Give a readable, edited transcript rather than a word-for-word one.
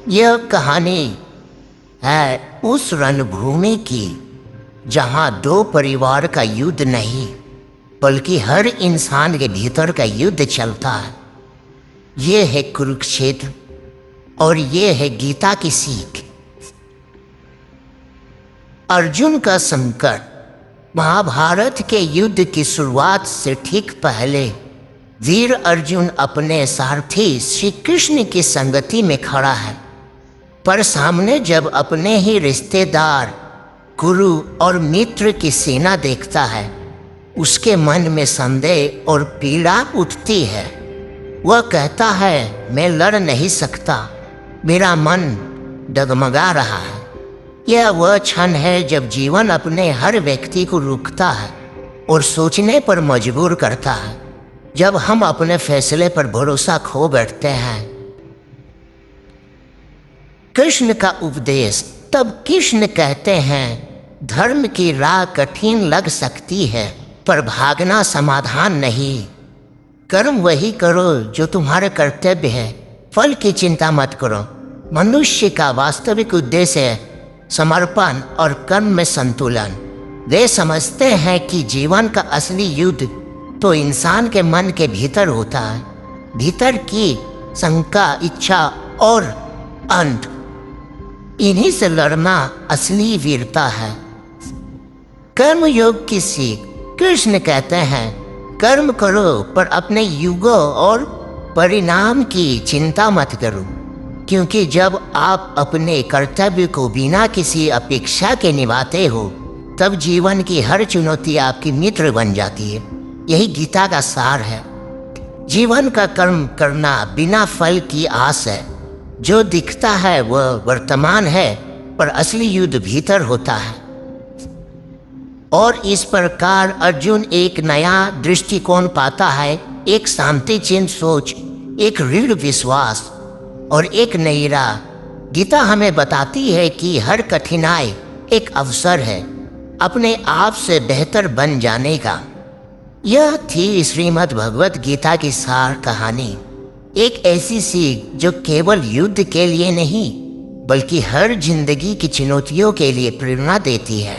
यह कहानी है उस रणभूमि की जहाँ दो परिवार का युद्ध नहीं बल्कि हर इंसान के भीतर का युद्ध चलता है। ये है कुरुक्षेत्र और ये है गीता की सीख। अर्जुन का संकट। महाभारत के युद्ध की शुरुआत से ठीक पहले वीर अर्जुन अपने सारथी श्री कृष्ण की संगति में खड़ा है, पर सामने जब अपने ही रिश्तेदार गुरु और मित्र की सेना देखता है, उसके मन में संदेह और पीड़ा उठती है। वह कहता है, मैं लड़ नहीं सकता, मेरा मन डगमगा रहा है। यह वह क्षण है जब जीवन अपने हर व्यक्ति को रोकता है और सोचने पर मजबूर करता है। जब हम अपने फैसले पर भरोसा खो बैठते हैं। कृष्ण का उपदेश। तब कृष्ण कहते हैं, धर्म की राह कठिन लग सकती है पर भागना समाधान नहीं। कर्म वही करो जो तुम्हारे कर्तव्य है, फल की चिंता मत करो। मनुष्य का वास्तविक उद्देश्य है समर्पण और कर्म में संतुलन। वे समझते हैं कि जीवन का असली युद्ध तो इंसान के मन के भीतर होता है, भीतर की शंका, इच्छा और अंत। इन्हीं से लड़ना असली वीरता है। कर्म योग की सीख। कृष्ण कहते हैं, कर्म करो पर अपने युगों और परिणाम की चिंता मत करो, क्योंकि जब आप अपने कर्तव्य को बिना किसी अपेक्षा के निभाते हो तब जीवन की हर चुनौती आपकी मित्र बन जाती है। यही गीता का सार है। जीवन का कर्म करना बिना फल की आस है। जो दिखता है वह वर्तमान है, पर असली युद्ध भीतर होता है। और इस प्रकार अर्जुन एक नया दृष्टिकोण पाता है, एक शांति चिन्ह सोच, एक दृढ़ विश्वास और एक नई राह। गीता हमें बताती है कि हर कठिनाई एक अवसर है अपने आप से बेहतर बन जाने का। यह थी श्रीमद् भगवत गीता की सार कहानी। एक ऐसी सीख जो केवल युद्ध के लिए नहीं बल्कि हर जिंदगी की चुनौतियों के लिए प्रेरणा देती है।